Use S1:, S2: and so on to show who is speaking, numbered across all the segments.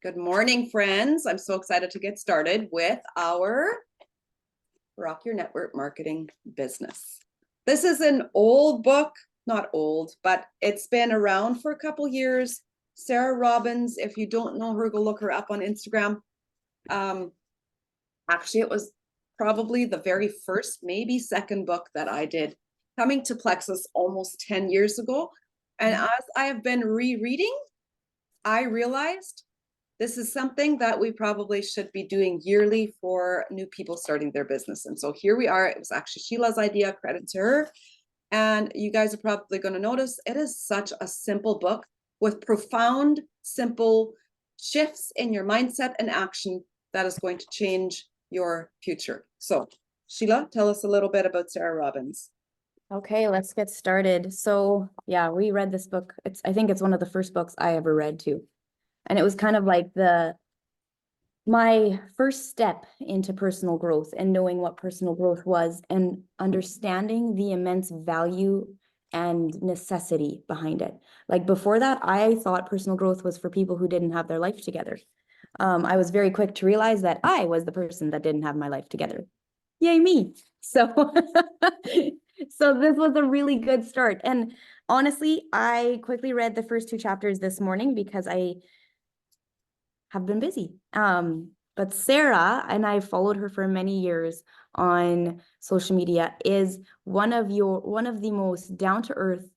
S1: Good morning, friends. I'm so excited to get started with our Rock Your Network Marketing Business. This is an old book, not old, but it's been around for a couple years. Sarah Robbins, if you don't know her, go look her up on Instagram. Actually, it was probably the very first, maybe second book that I did, coming to Plexus almost 10 years ago. And as I have been rereading, I realized this is something that we probably should be doing yearly for new people starting their business. And so here we are. It was actually Sheila's idea, credit to her. And you guys are probably going to notice it is such a simple book with profound, simple shifts in your mindset and action that is going to change your future. So Sheila, tell us a little bit about Sarah Robbins.
S2: Okay, let's get started. So yeah, we read this book. I think it's one of the first books I ever read too. And it was kind of like my first step into personal growth and knowing what personal growth was and understanding the immense value and necessity behind it. Like before that, I thought personal growth was for people who didn't have their life together. I was very quick to realize that I was the person that didn't have my life together. Yay, me. So, so this was a really good start. And honestly, I quickly read the first two chapters this morning because I have been busy. But Sarah, and I followed her for many years on social media, is one of the most down-to-earth,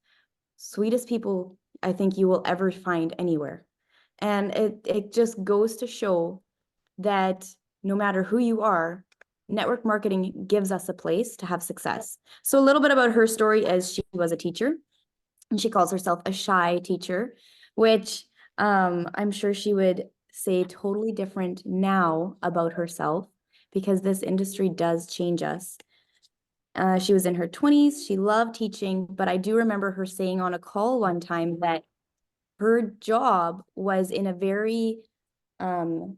S2: sweetest people I think you will ever find anywhere. And it just goes to show that no matter who you are, network marketing gives us a place to have success. So a little bit about her story is she was a teacher, and she calls herself a shy teacher, which I'm sure she would say totally different now about herself because this industry does change us. She was in her 20s. She loved teaching, but I do remember her saying on a call one time that her job was in a very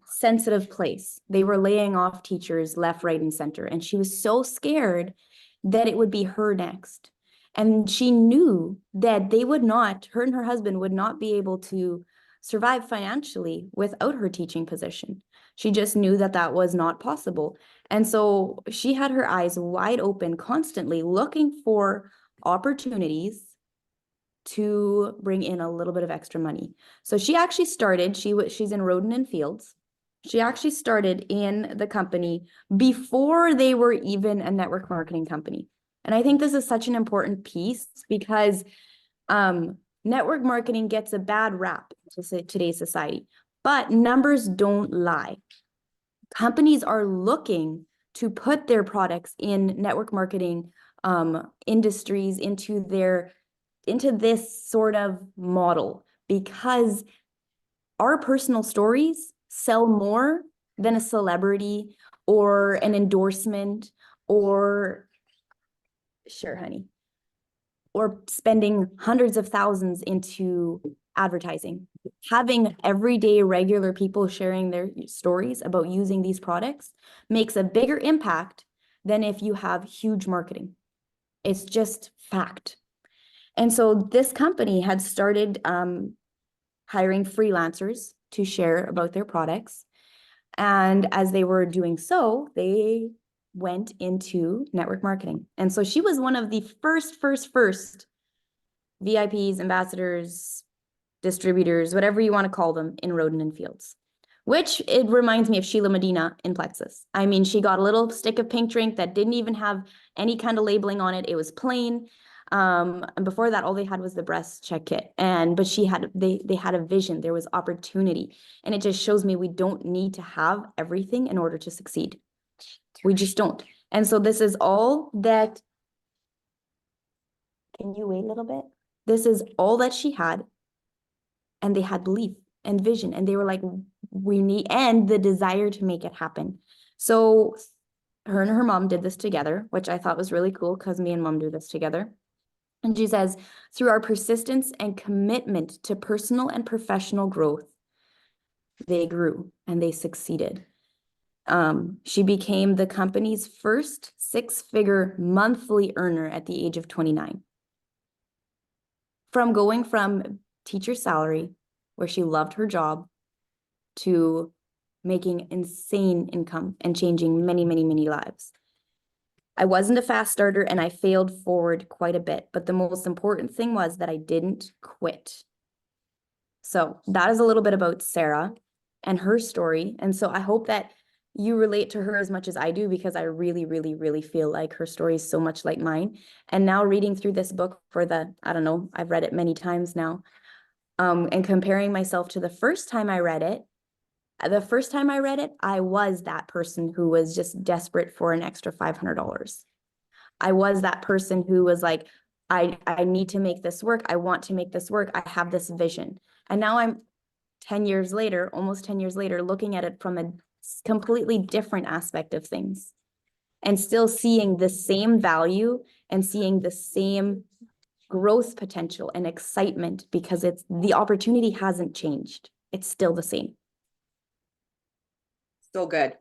S2: sensitive place. They were laying off teachers left, right, and center. And she was so scared that it would be her next. And she knew that her and her husband would not be able to survive financially without her teaching position. She just knew that that was not possible. And so she had her eyes wide open, constantly looking for opportunities to bring in a little bit of extra money. So she actually started, she's in Roden and Fields. She actually started in the company before they were even a network marketing company. And I think this is such an important piece because network marketing gets a bad rap to today's society, but numbers don't lie. Companies are looking to put their products in network marketing industries into this sort of model because our personal stories sell more than a celebrity or an endorsement or sure, honey, or spending hundreds of thousands into advertising. Having everyday regular people sharing their stories about using these products makes a bigger impact than if you have huge marketing. It's just fact. And so this company had started hiring freelancers to share about their products. And as they were doing so, they went into network marketing. And so she was one of the first VIPs, ambassadors, distributors, whatever you want to call them, in Roden and Fields, which it reminds me of Sheila Medina in Plexus. I mean, she got a little stick of pink drink that didn't even have any kind of labeling on it. It was plain. And before that, all they had was the breast check kit. But they had a vision. There was opportunity. And it just shows me we don't need to have everything in order to succeed. We just don't. And so this is all that. Can you wait a little bit? This is all that she had. And they had belief and vision. And they were like, we need, and the desire to make it happen. So her and her mom did this together, which I thought was really cool because me and mom do this together. And she says, through our persistence and commitment to personal and professional growth, they grew and they succeeded. She became the company's first six-figure monthly earner at the age of 29. From going from teacher salary, where she loved her job, to making insane income and changing many, many, many lives. I wasn't a fast starter and I failed forward quite a bit, but the most important thing was that I didn't quit. So that is a little bit about Sarah and her story. And so I hope that you relate to her as much as I do, because I really, really, really feel like her story is so much like mine. And now reading through this book for I don't know, I've read it many times now, and comparing myself to the first time I read it, I was that person who was just desperate for an extra $500. I was that person who was like, I need to make this work. I want to make this work. I have this vision. And now I'm 10 years later, almost 10 years later, looking at it from a completely different aspect of things and still seeing the same value and seeing the same growth potential and excitement, because the opportunity hasn't changed. It's still the same.
S1: So good.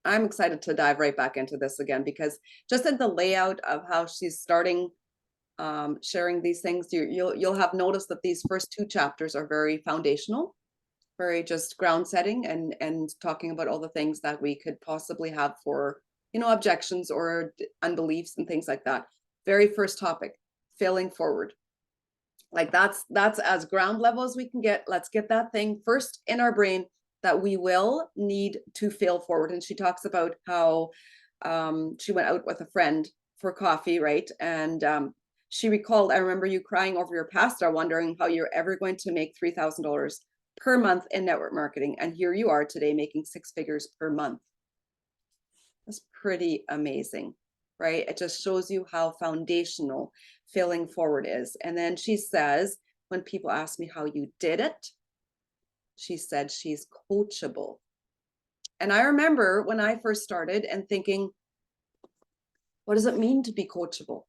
S1: I'm excited to dive right back into this again, because just in the layout of how she's starting sharing these things, you'll have noticed that these first 2 chapters are very foundational, very just ground setting, and talking about all the things that we could possibly have for, objections or unbeliefs and things like that. Very first topic, failing forward. Like that's as ground level as we can get. Let's get that thing first in our brain, that we will need to fail forward. And she talks about how she went out with a friend for coffee, right? And she recalled, I remember you crying over your pasta, wondering how you're ever going to make $3,000 per month in network marketing. And here you are today making 6 figures per month. That's pretty amazing, right? It just shows you how foundational failing forward is. And then she says, when people ask me how you did it, she said she's coachable. And I remember when I first started and thinking, what does it mean to be coachable?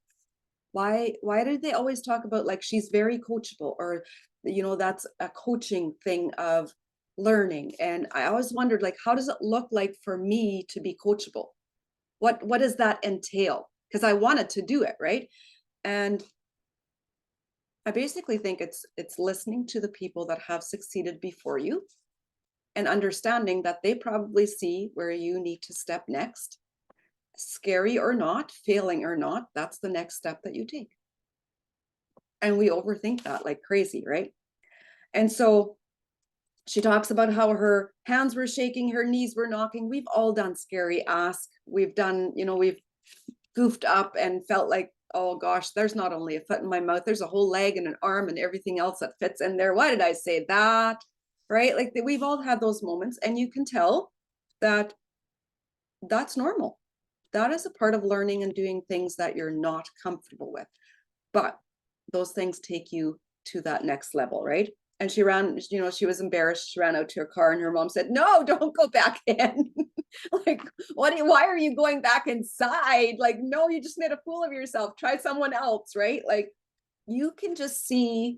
S1: Why did they always talk about like she's very coachable, or that's a coaching thing of learning? And I always wondered, like, how does it look like for me to be coachable? What does that entail? Because I wanted to do it, right? And I basically think it's listening to the people that have succeeded before you and understanding that they probably see where you need to step next. Scary or not, failing or not, that's the next step that you take. And we overthink that like crazy, right? And so she talks about how her hands were shaking, her knees were knocking. We've all done scary ask. We've done, we've goofed up and felt like, oh gosh, there's not only a foot in my mouth, there's a whole leg and an arm and everything else that fits in there. Why did I say that? Right? Like we've all had those moments, and you can tell that that's normal. That is a part of learning and doing things that you're not comfortable with. But those things take you to that next level, right? And she ran, she was embarrassed. She ran out to her car and her mom said, no, don't go back in. Like, why are you going back inside? Like, no, you just made a fool of yourself. Try someone else, right? Like, you can just see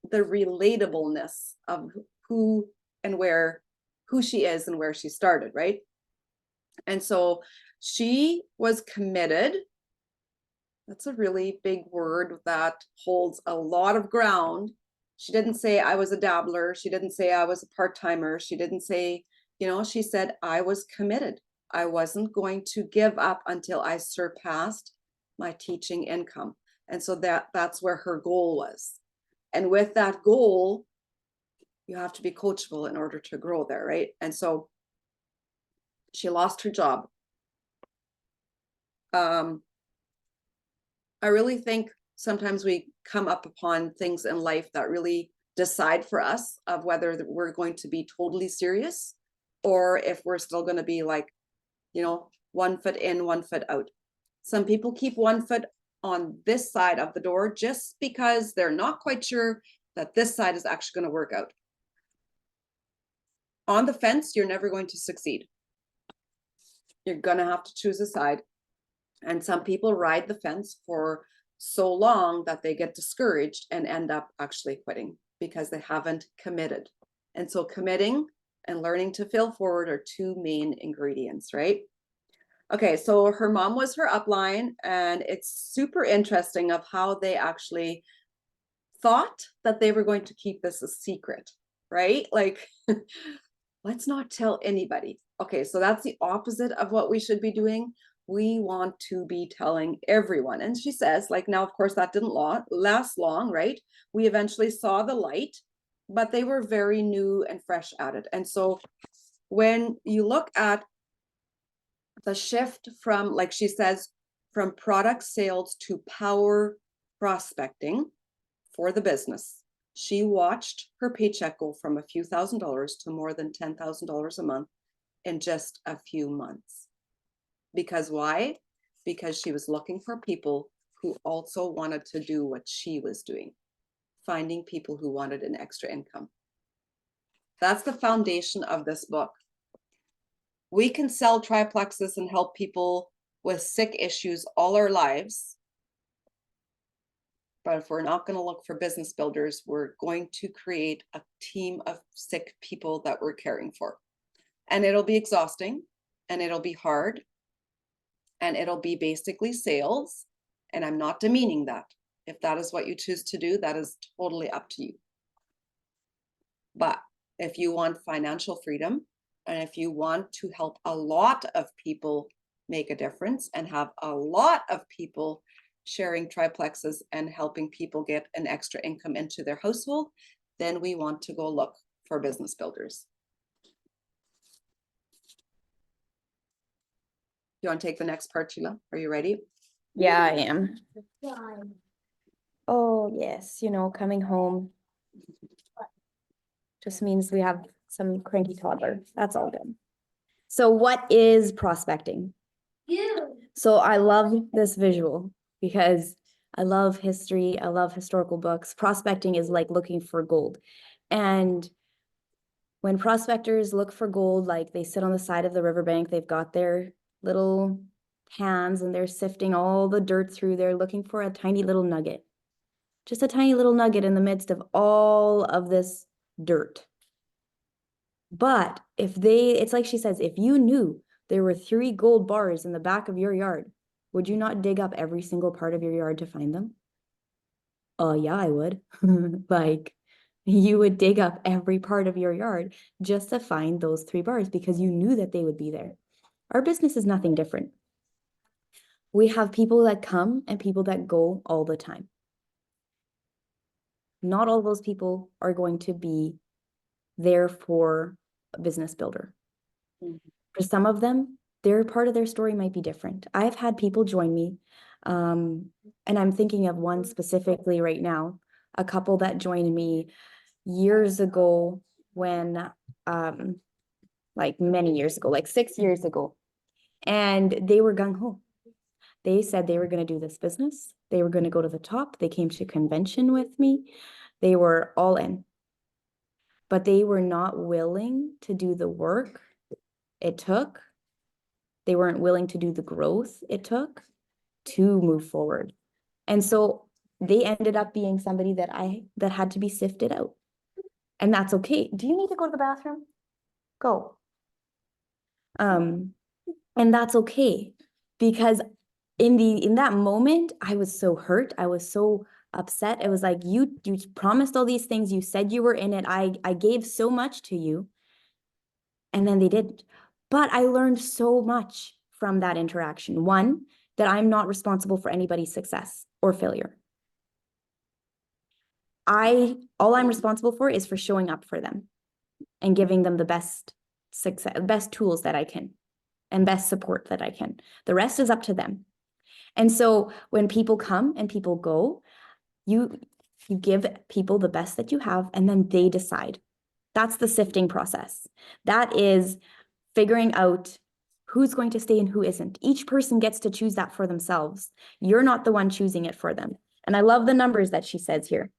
S1: the relatableness of who she is and where she started, right? And so she was committed. That's a really big word that holds a lot of ground. She didn't say I was a dabbler. She didn't say I was a part-timer. She didn't say, she said I was committed. I wasn't going to give up until I surpassed my teaching income. And so that's where her goal was. And with that goal, you have to be coachable in order to grow there, right? And so she lost her job. I really think sometimes we come up upon things in life that really decide for us of whether we're going to be totally serious or if we're still going to be like, 1 foot in, 1 foot out. Some people keep 1 foot on this side of the door just because they're not quite sure that this side is actually going to work out. On the fence, you're never going to succeed. You're going to have to choose a side. And some people ride the fence for so long that they get discouraged and end up actually quitting because they haven't committed. And so committing and learning to fail forward are 2 main ingredients, right? Okay, so her mom was her upline, and it's super interesting of how they actually thought that they were going to keep this a secret, right? Like let's not tell anybody. Okay, so that's the opposite of what we should be doing. We want to be telling everyone. And she says, like, now, of course, that didn't last long, right? We eventually saw the light, but they were very new and fresh at it. And so when you look at the shift from, like she says, from product sales to power prospecting for the business, she watched her paycheck go from a few $1,000s to more than $10,000 a month in just a few months. Because why? Because she was looking for people who also wanted to do what she was doing, finding people who wanted an extra income. That's the foundation of this book. We can sell triplexes and help people with sick issues all our lives. But if we're not going to look for business builders, we're going to create a team of sick people that we're caring for. And it'll be exhausting, and it'll be hard, and it'll be basically sales. And I'm not demeaning that. If that is what you choose to do, that is totally up to you. But if you want financial freedom, and if you want to help a lot of people make a difference and have a lot of people sharing triplexes and helping people get an extra income into their household, then we want to go look for business builders. You want to take the next part, Sheila? Are you ready?
S2: Yeah, I am. Oh, yes, you know, coming home just means we have some cranky toddler. That's all good. So what is prospecting? So I love this visual because I love history. I love historical books. Prospecting is like looking for gold. And when prospectors look for gold, like they sit on the side of the riverbank, they've got their little hands and they're sifting all the dirt through. They're looking for a tiny little nugget, just a tiny little nugget in the midst of all of this dirt. But it's like she says, if you knew there were 3 gold bars in the back of your yard, would you not dig up every single part of your yard to find them? Oh, yeah, I would. Like, you would dig up every part of your yard just to find those 3 bars because you knew that they would be there. Our business is nothing different. We have people that come and people that go all the time. Not all those people are going to be there for a business builder. For some of them, their part of their story might be different. I've had people join me, and I'm thinking of one specifically right now, a couple that joined me years ago when, like many years ago, like 6 years ago, and they were gung-ho. They said they were going to do this business. They were going to go to the top. They came to convention with me. They were all in. But they were not willing to do the work it took. They weren't willing to do the growth it took to move forward. And so they ended up being somebody that had to be sifted out. And that's okay. Do you need to go to the bathroom? Go. And that's okay, because in that moment, I was so hurt. I was so upset. It was like, you promised all these things. You said you were in it. I gave so much to you. And then they didn't. But I learned so much from that interaction. One, that I'm not responsible for anybody's success or failure. All I'm responsible for is for showing up for them and giving them the best success, best tools that I can, and best support that I can. The rest is up to them. And so when people come and people go, you give people the best that you have, and then they decide. That's the sifting process. That is figuring out who's going to stay and who isn't. Each person gets to choose that for themselves. You're not the one choosing it for them. And I love the numbers that she says here.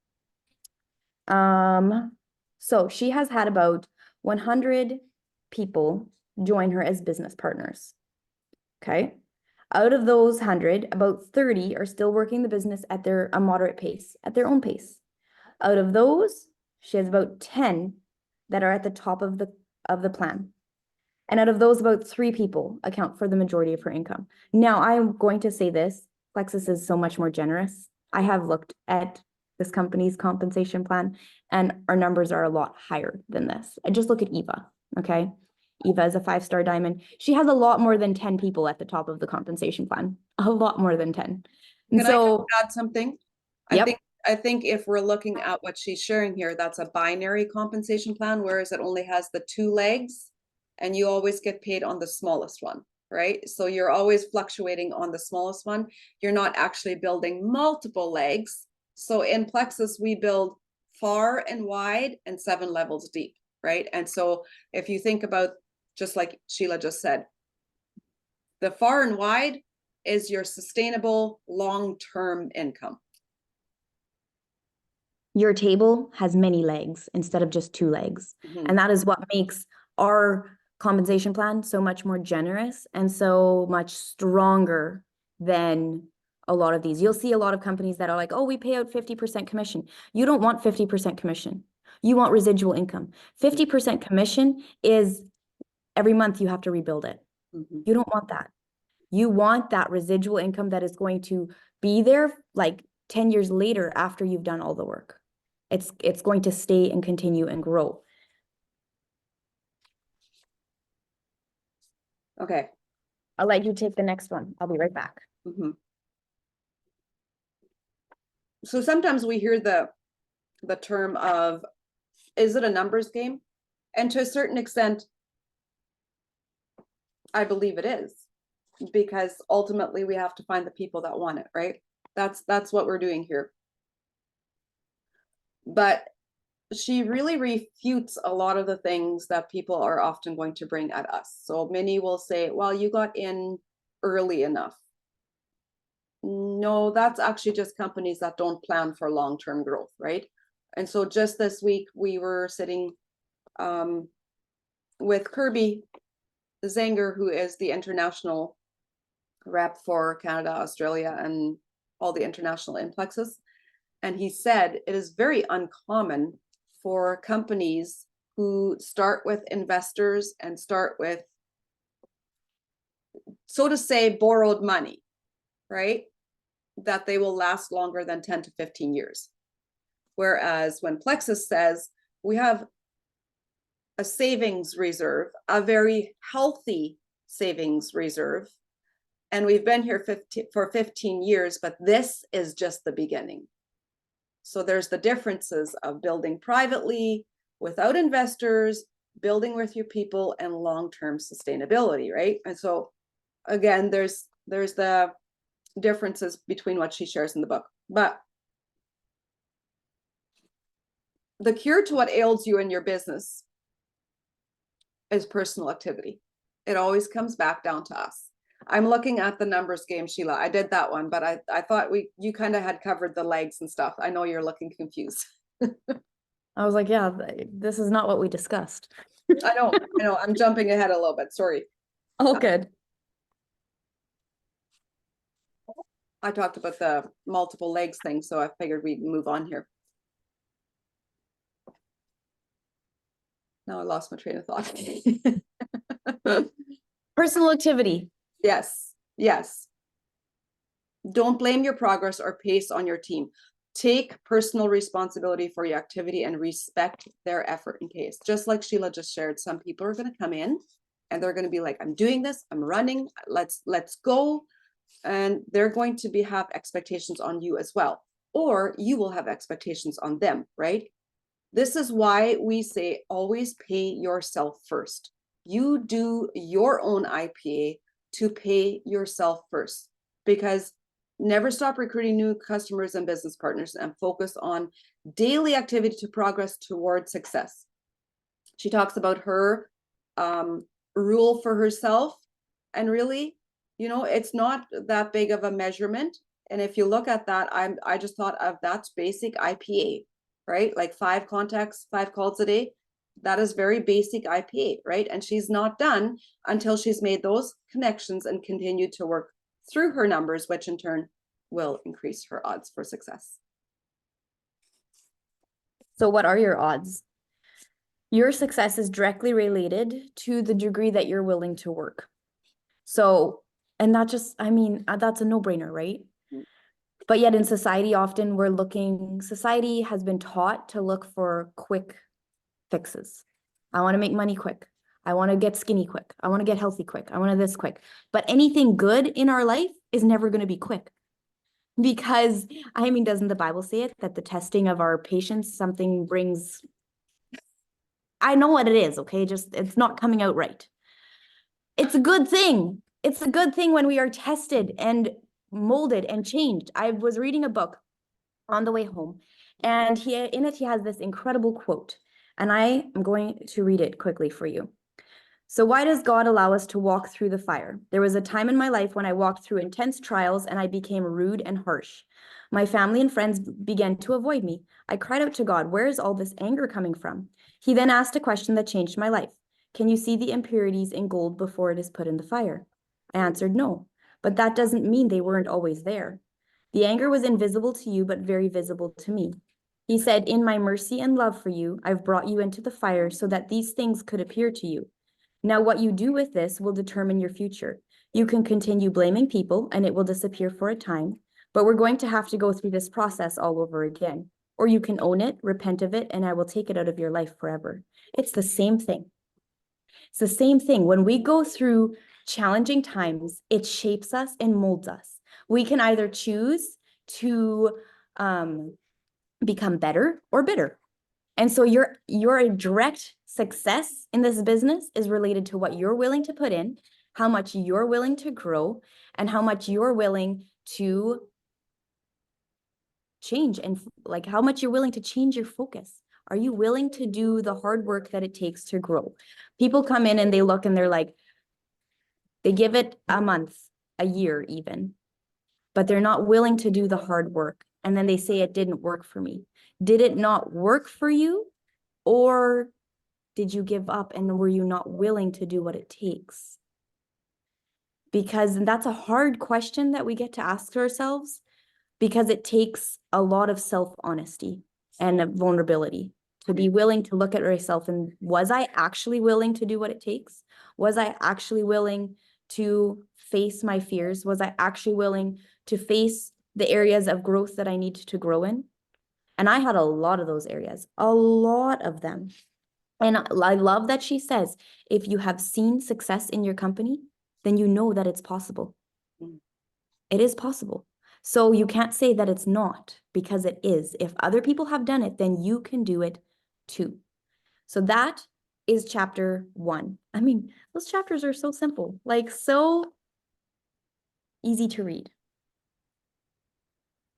S2: So she has had about 100 people join her as business partners. Okay. Out of those 100, about 30 are still working the business at a moderate pace, at their own pace. Out of those, she has about 10 that are at the top of the plan. And out of those, about 3 people account for the majority of her income. Now, I'm going to say this, Plexus is so much more generous. I have looked at this company's compensation plan, and our numbers are a lot higher than this. I just look at Eva. Okay. Eva is a 5-star diamond. She has a lot more than 10 people at the top of the compensation plan. A lot more than 10. And
S1: Can I
S2: so,
S1: just add something?
S2: yep.
S1: I think if we're looking at what she's sharing here, that's a binary compensation plan, whereas it only has the 2 legs and you always get paid on the smallest one, right? So you're always fluctuating on the smallest one. You're not actually building multiple legs. So in Plexus, we build far and wide and 7 levels deep, right? And so if you think about, just like Sheila just said, the far and wide is your sustainable long-term income.
S2: Your table has many legs instead of just 2 legs.
S1: Mhm.
S2: And that is what makes our compensation plan so much more generous and so much stronger than a lot of these. You'll see a lot of companies that are like, oh, we pay out 50% commission. You don't want 50% commission. You want residual income. 50% commission is every month you have to rebuild it.
S1: Mhm.
S2: You don't want that. You want that residual income that is going to be there like 10 years later after you've done all the work. It's going to stay and continue and grow.
S1: Okay.
S2: I'll let you take the next one. I'll be right back.
S1: Mhm. So sometimes we hear the term of, is it a numbers game? And to a certain extent, I believe it is, because ultimately we have to find the people that want it, right? That's what we're doing here. But she really refutes a lot of the things that people are often going to bring at us. So many will say, well, you got in early enough. No, that's actually just companies that don't plan for long-term growth, right? And so just this week, we were sitting with Kirby Zanger, who is the international rep for Canada, Australia, and all the international Plexus. And he said it is very uncommon for companies who start with investors and start with, so to say, borrowed money, right? That they will last longer than 10 to 15 years. Whereas when Plexus says we have a savings reserve, a very healthy savings reserve, and we've been here for 15 years, but this is just the beginning. So there's the differences of building privately, without investors, building with your people, and long-term sustainability, right? And so again, there's the differences between what she shares in the book. But the cure to what ails you in your business is personal activity. It always comes back down to us. I'm looking at the numbers game, Sheila. I did that one, but I thought you kind of had covered the legs and stuff. I know you're looking confused.
S2: I was like, yeah, this is not what we discussed.
S1: I know, I'm jumping ahead a little bit, sorry.
S2: Oh, good.
S1: I talked about the multiple legs thing, so I figured we'd move on here. Now I lost my train of thought.
S2: Personal activity.
S1: Yes, yes. Don't blame your progress or pace on your team. Take personal responsibility for your activity and respect their effort and pace. Just like Sheila just shared, some people are going to come in and they're going to be like, I'm doing this, I'm running, let's go. And they're going to have expectations on you as well. Or you will have expectations on them, right? This is why we say always pay yourself first. You do your own IPA to pay yourself first, because never stop recruiting new customers and business partners and focus on daily activity to progress toward success. She talks about her rule for herself, and really, it's not that big of a measurement. And if you look at that, I just thought of that's basic IPA, right? Like 5 contacts, 5 calls a day. That is very basic IPA, right? And she's not done until she's made those connections and continued to work through her numbers, which in turn will increase her odds for success.
S2: So what are your odds? Your success is directly related to the degree that you're willing to work. So, and that just, I mean, that's a no-brainer, right? But yet in society, often society has been taught to look for quick fixes. I want to make money quick. I want to get skinny quick. I want to get healthy quick. I want to this quick. But anything good in our life is never going to be quick. Because, I mean, doesn't the Bible say it, that the testing of our patience, something brings, I know what it is, okay? Just, it's not coming out right. It's a good thing. It's a good thing when we are tested and molded and changed. I was reading a book on the way home, and in it, he has this incredible quote, and I am going to read it quickly for you. So why does God allow us to walk through the fire? There was a time in my life when I walked through intense trials and I became rude and harsh. My family and friends began to avoid me. I cried out to God, where is all this anger coming from? He then asked a question that changed my life. Can you see the impurities in gold before it is put in the fire? I answered no, but that doesn't mean they weren't always there. The anger was invisible to you, but very visible to me. He said, in my mercy and love for you, I've brought you into the fire so that these things could appear to you. Now, what you do with this will determine your future. You can continue blaming people and it will disappear for a time, but we're going to have to go through this process all over again. Or you can own it, repent of it, and I will take it out of your life forever. It's the same thing. It's the same thing. When we go through challenging times, it shapes us and molds us. We can either choose to become better or bitter. And so your direct success in this business is related to what you're willing to put in, how much you're willing to grow, and how much you're willing to change, and like how much you're willing to change your focus. Are you willing to do the hard work that it takes to grow? People come in and they look and they're like, they give it a month, a year even, but they're not willing to do the hard work. And then they say it didn't work for me. Did it not work for you? Or did you give up and were you not willing to do what it takes? Because that's a hard question that we get to ask ourselves, because it takes a lot of self-honesty and vulnerability to be willing to look at yourself and, was I actually willing to do what it takes? Was I actually willing to face my fears? Was I actually willing to face the areas of growth that I need to grow in? And I had a lot of those areas, a lot of them. And I love that she says, if you have seen success in your company, then you know that it's possible. It is possible. So you can't say that it's not, because it is. If other people have done it, then you can do it too. So that is chapter 1. I mean, those chapters are so simple, like so easy to read.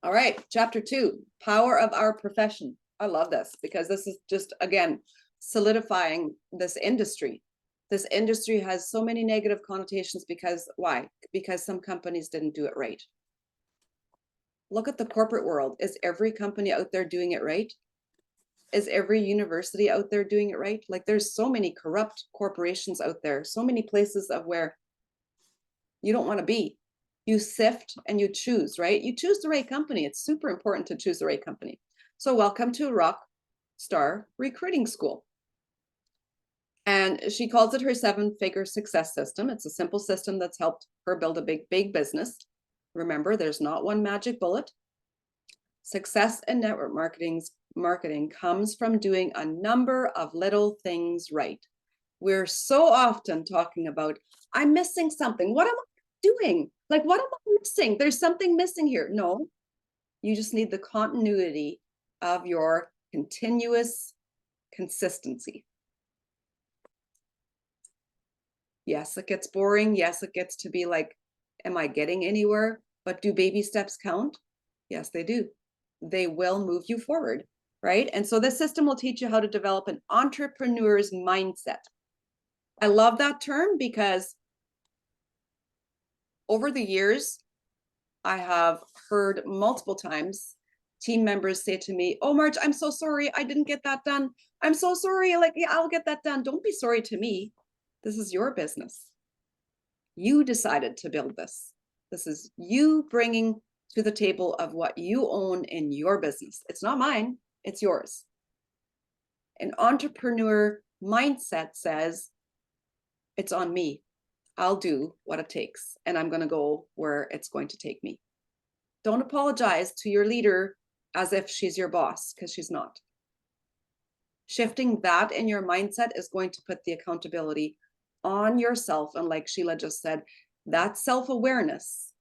S1: All right, chapter 2, power of our profession. I love this because this is just, again, solidifying this industry. This industry has so many negative connotations because why? Because some companies didn't do it right. Look at the corporate world. Is every company out there doing it right? Is every university out there doing it right? Like there's so many corrupt corporations out there, so many places of where you don't want to be. You sift and you choose, right? You choose the right company. It's super important to choose the right company. So welcome to Rockstar Recruiting School. And she calls it her 7-figure success system. It's a simple system that's helped her build a big business. Remember, there's not one magic bullet. Success in network marketing comes from doing a number of little things right. We're so often talking about, I'm missing something. What am I doing? Like, what am I missing? There's something missing here. No, you just need the continuity of your continuous consistency. Yes, it gets boring. Yes, it gets to be like, am I getting anywhere? But do baby steps count? Yes, they do. They will move you forward, right? And so this system will teach you how to develop an entrepreneur's mindset. I love that term because over the years, I have heard multiple times team members say to me, oh, Marge, I'm so sorry. I didn't get that done. I'm so sorry. Like, yeah, I'll get that done. Don't be sorry to me. This is your business. You decided to build this. This is you bringing to the table of what you own in your business. It's not mine, it's yours. An entrepreneur mindset says, it's on me. I'll do what it takes, and I'm going to go where it's going to take me. Don't apologize to your leader as if she's your boss, because she's not. Shifting that in your mindset is going to put the accountability on yourself. And like Sheila just said, that self-awareness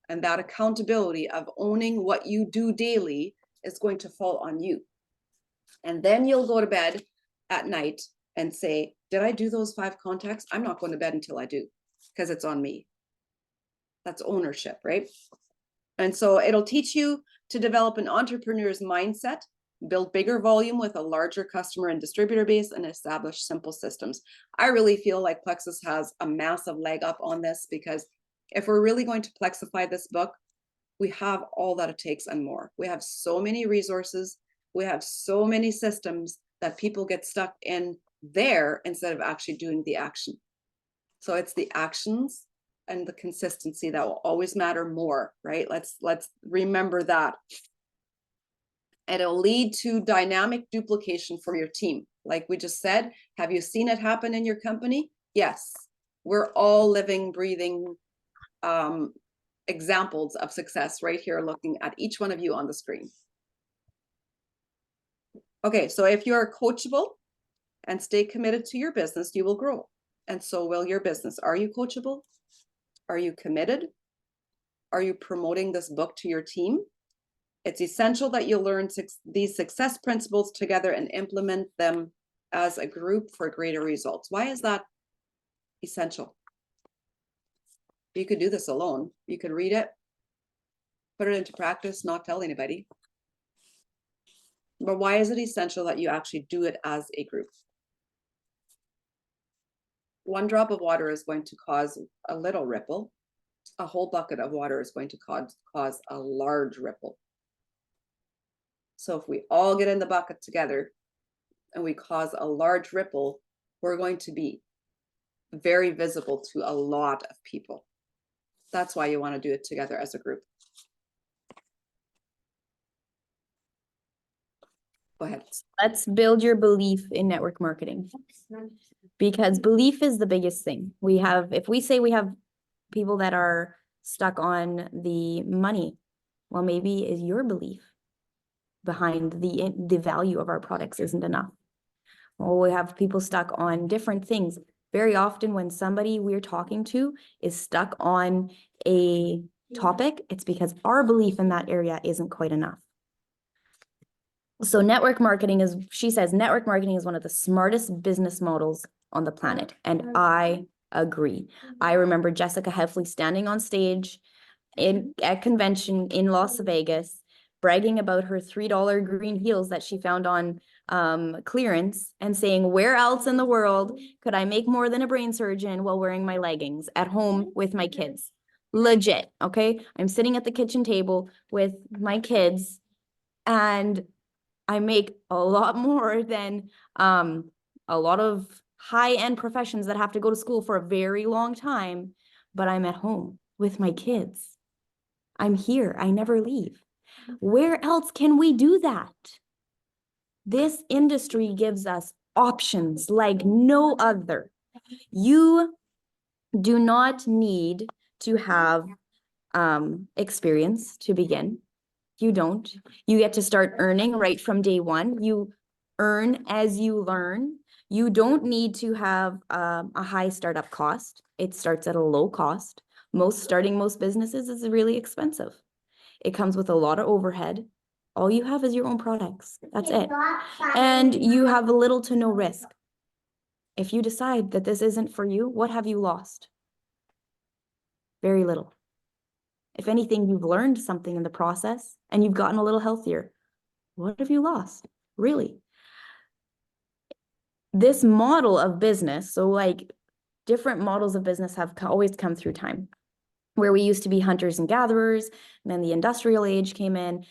S1: and that accountability of owning what you do daily is going to fall on you. And then you'll go to bed at night and say, did I do those 5 contacts? I'm not going to bed until I do, because it's on me. That's ownership, right? And so it'll teach you to develop an entrepreneur's mindset, build bigger volume with a larger customer and distributor base, and establish simple systems. I really feel like Plexus has a massive leg up on this, because if we're really going to Plexify this book, we have all that it takes and more. We have so many resources. We have so many systems that people get stuck in there instead of actually doing the action. So it's the actions and the consistency that will always matter more, right? Let's remember that. And it'll lead to dynamic duplication for your team. Like we just said, have you seen it happen in your company? Yes. We're all living, breathing examples of success right here, looking at each one of you on the screen. Okay, so if you're coachable and stay committed to your business, you will grow. And so will your business. Are you coachable? Are you committed? Are you promoting this book to your team? It's essential that you learn these success principles together and implement them as a group for greater results. Why is that essential? You could do this alone. You could read it, put it into practice, not tell anybody. But why is it essential that you actually do it as a group? One drop of water is going to cause a little ripple. A whole bucket of water is going to cause a large ripple. So if we all get in the bucket together and we cause a large ripple, we're going to be very visible to a lot of people. That's why you want to do it together as a group. Go ahead.
S2: Let's build your belief in network marketing, because belief is the biggest thing. If we say we have people that are stuck on the money, well, maybe is your belief behind the value of our products isn't enough. Well, we have people stuck on different things. Very often when somebody we're talking to is stuck on a topic, it's because our belief in that area isn't quite enough. So network marketing is, she says, network marketing is one of the smartest business models on the planet. And I agree. I remember Jessica Heffley standing on stage at convention in Las Vegas, bragging about her $3 green heels that she found on clearance and saying, where else in the world could I make more than a brain surgeon while wearing my leggings at home with my kids? Legit, okay? I'm sitting at the kitchen table with my kids and I make a lot more than a lot of high-end professions that have to go to school for a very long time, but I'm at home with my kids. I'm here. I never leave. Where else can we do that? This industry gives us options like no other. You do not need to have experience to begin. You don't. You get to start earning right from day one. You earn as you learn. You don't need to have a high startup cost. It starts at a low cost. Starting most businesses is really expensive. It comes with a lot of overhead. All you have is your own products. That's it. And you have little to no risk. If you decide that this isn't for you, what have you lost? Very little. If anything, you've learned something in the process and you've gotten a little healthier. What have you lost? Really? This model of business, so like different models of business have always come through time, where we used to be hunters and gatherers, and then the industrial age came in.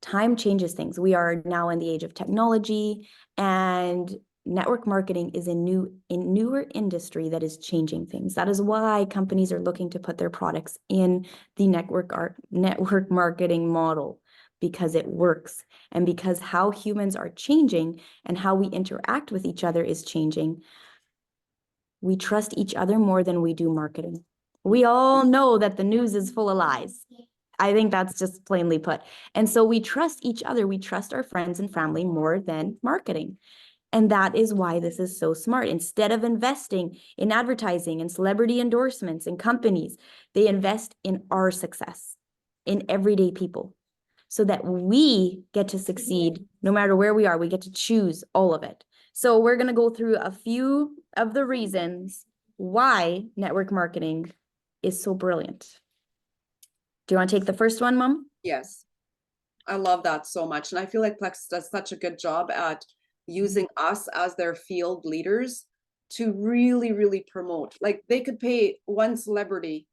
S2: Time changes things. We are now in the age of technology, and network marketing is a newer industry that is changing things. That is why companies are looking to put their products in the network marketing model, because it works and because how humans are changing and how we interact with each other is changing. We trust each other more than we do marketing. We all know that the news is full of lies. I think that's just plainly put. And so we trust each other. We trust our friends and family more than marketing. And that is why this is so smart. Instead of investing in advertising and celebrity endorsements and companies, they invest in our success, in everyday people, so that we get to succeed no matter where we are. We get to choose all of it. So we're going to go through a few of the reasons why network marketing is so brilliant. Do you want to take the first one, Mom?
S1: Yes. I love that so much. And I feel like Plexus does such a good job at using us as their field leaders to really, really promote. Like they could pay one celebrity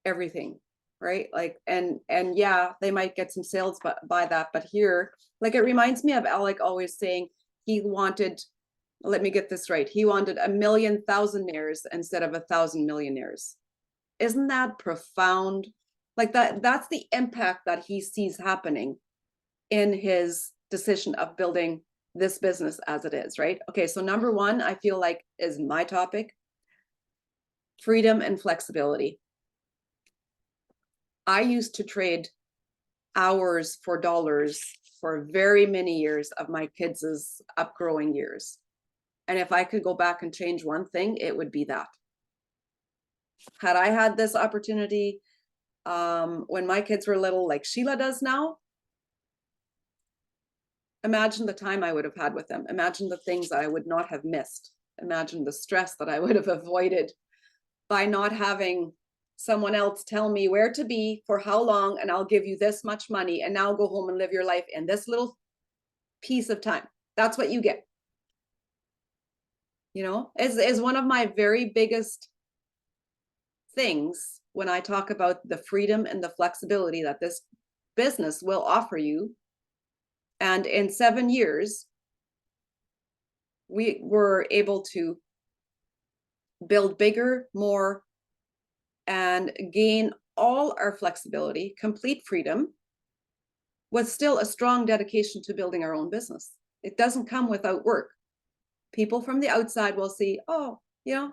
S1: everything, right? Like, and yeah, they might get some sales by that, but here, like it reminds me of Alec always saying he wanted, let me get this right, he wanted 1,000,000 thousandaires instead of 1,000 millionaires. Isn't that profound? Like that's the impact that he sees happening in his decision of building this business as it is, right? Okay, so number one, I feel like is my topic, freedom and flexibility. I used to trade hours for dollars for very many years of my kids' upgrowing years. And if I could go back and change one thing, it would be that. Had I had this opportunity when my kids were little, like Sheila does now, imagine the time I would have had with them. Imagine the things I would not have missed. Imagine the stress that I would have avoided by not having someone else tell me where to be for how long, and I'll give you this much money, and now go home and live your life in this little piece of time. That's what you get. You know, is one of my very biggest things when I talk about the freedom and the flexibility that this business will offer you. And in 7 years, we were able to build bigger, more, and gain all our flexibility, complete freedom, with still a strong dedication to building our own business. It doesn't come without work. People from the outside will see, oh, you know,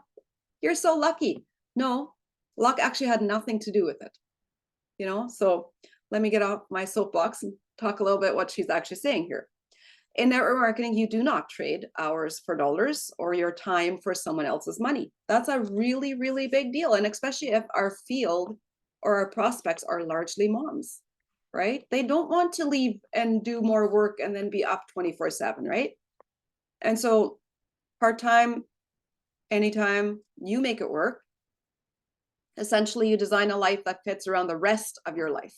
S1: you're so lucky. No, luck actually had nothing to do with it. You know, so let me get off my soapbox and talk a little bit what she's actually saying here. In network marketing, you do not trade hours for dollars or your time for someone else's money. That's a really, really big deal. And especially if our field or our prospects are largely moms, right? They don't want to leave and do more work and then be up 24/7, right? And so part-time, anytime, you make it work. Essentially, you design a life that fits around the rest of your life.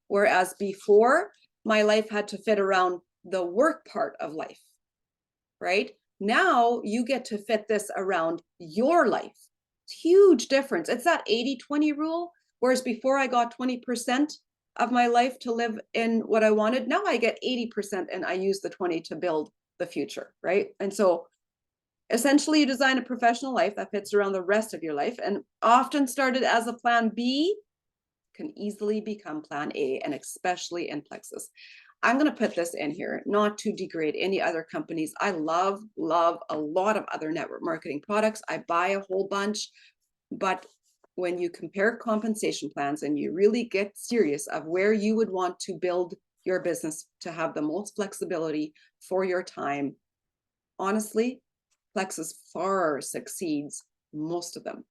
S1: Whereas before, my life had to fit around the work part of life, right? Now you get to fit this around your life. It's a huge difference. It's that 80-20 rule. Whereas before I got 20% of my life to live in what I wanted, now I get 80% and I use the 20 to build the future, right? And so essentially you design a professional life that fits around the rest of your life, and often started as a plan B can easily become plan A, and especially in Plexus. I'm going to put this in here, not to degrade any other companies. I love a lot of other network marketing products. I buy a whole bunch, but when you compare compensation plans and you really get serious of where you would want to build your business to have the most flexibility for your time, honestly, Plexus far succeeds most of them.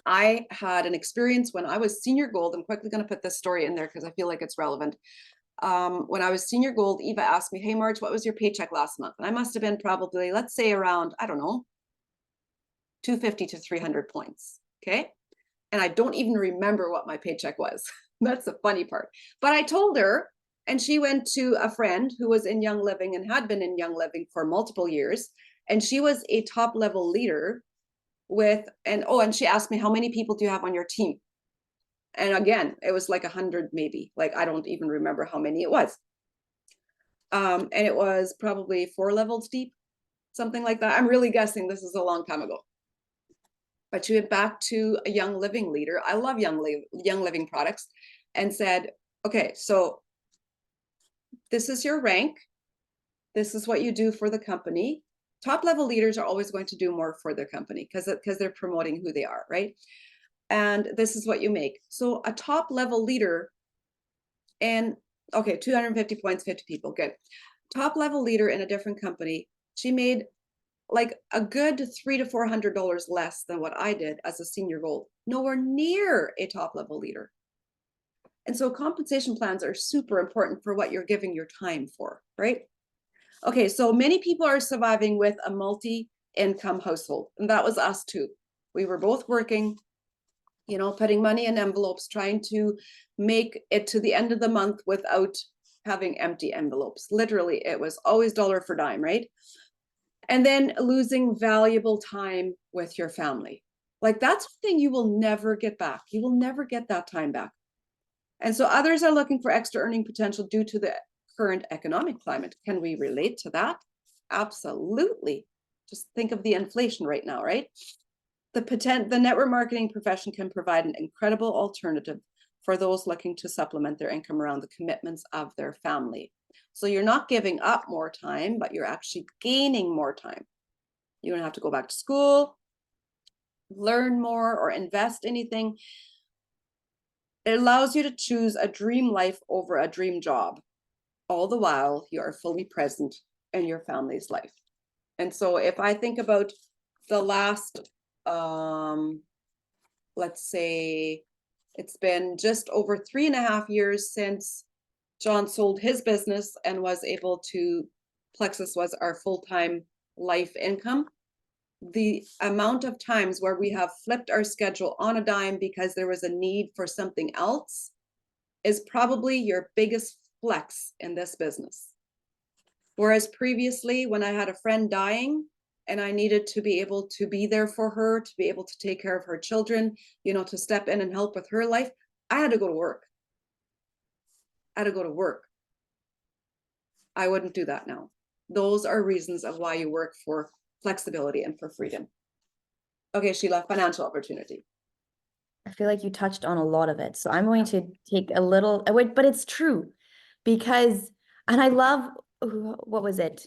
S1: I had an experience when I was senior gold. I'm quickly going to put this story in there because I feel like it's relevant. When I was senior gold, Eva asked me, hey, Marge, what was your paycheck last month? And I must have been probably, let's say around, I don't know, 250 to 300 points. Okay. And I don't even remember what my paycheck was. That's the funny part. But I told her, and she went to a friend who was in Young Living and had been in Young Living for multiple years. And she was a top level leader with, and she asked me, how many people do you have on your team? And again, it was like 100 maybe, like I don't even remember how many it was. And it was probably 4 levels deep, something like that. I'm really guessing, this is a long time ago. But she went back to a Young Living leader. I love Young Living products, and said, okay, so this is your rank. This is what you do for the company. Top level leaders are always going to do more for their company because they're promoting who they are, right? And this is what you make. So a top level leader, and okay, 250 points, 50 people, good. Top level leader in a different company She made like a good $300 to $400 less than what I did as a senior gold, nowhere near a top level leader. And so compensation plans are super important for what you're giving your time for, right? Okay, so many people are surviving with a multi-income household, and that was us too. We were both working, you know, putting money in envelopes, trying to make it to the end of the month without having empty envelopes. Literally, it was always dollar for dime, right? And then losing valuable time with your family. Like that's the thing you will never get back. You will never get that time back. And so others are looking for extra earning potential due to the current economic climate. Can we relate to that? Absolutely. Just think of the inflation right now, right? The network marketing profession can provide an incredible alternative for those looking to supplement their income around the commitments of their family. So you're not giving up more time, but you're actually gaining more time. You don't have to go back to school, learn more, or invest anything. It allows you to choose a dream life over a dream job. All the while, you are fully present in your family's life. And so if I think about the last, let's say it's been just over 3.5 years since John sold his business and was able to, Plexus was our full-time life income. The amount of times where we have flipped our schedule on a dime because there was a need for something else is probably your biggest flex in this business. Whereas previously, when I had a friend dying and I needed to be able to be there for her, to be able to take care of her children, you know, to step in and help with her life, I had to go to work. I had to go to work. I wouldn't do that now. Those are reasons of why you work for flexibility and for freedom. Okay, Sheila, financial opportunity.
S2: I feel like you touched on a lot of it. So I'm going to take a little, but it's true because, and I love, what was it?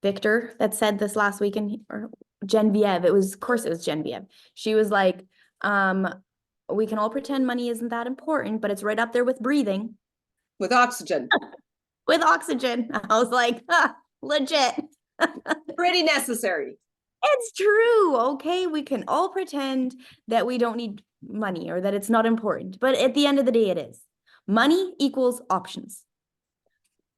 S2: Victor that said this last weekend, or Genevieve. Of course it was Genevieve. She was like, we can all pretend money isn't that important, but it's right up there with breathing.
S1: With oxygen.
S2: With oxygen. I was like, legit.
S1: Pretty necessary.
S2: It's true. Okay. We can all pretend that we don't need money or that it's not important. But at the end of the day, it is. Money equals options.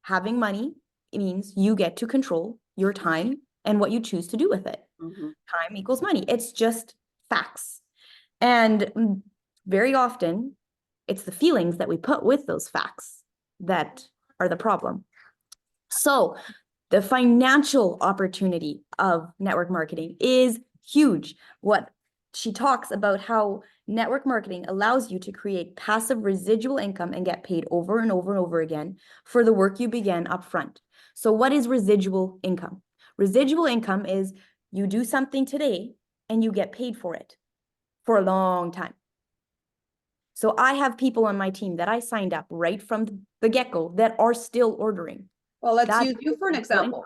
S2: Having money means you get to control your time and what you choose to do with it.
S1: Mm-hmm.
S2: Time equals money. It's just facts. And very often, it's the feelings that we put with those facts that are the problem. So the financial opportunity of network marketing is huge. What she talks about how network marketing allows you to create passive residual income and get paid over and over and over again for the work you began upfront. So what is residual income? Residual income is you do something today and you get paid for it for a long time. So I have people on my team that I signed up right from the get-go that are still ordering.
S1: Well, let's use you for an example.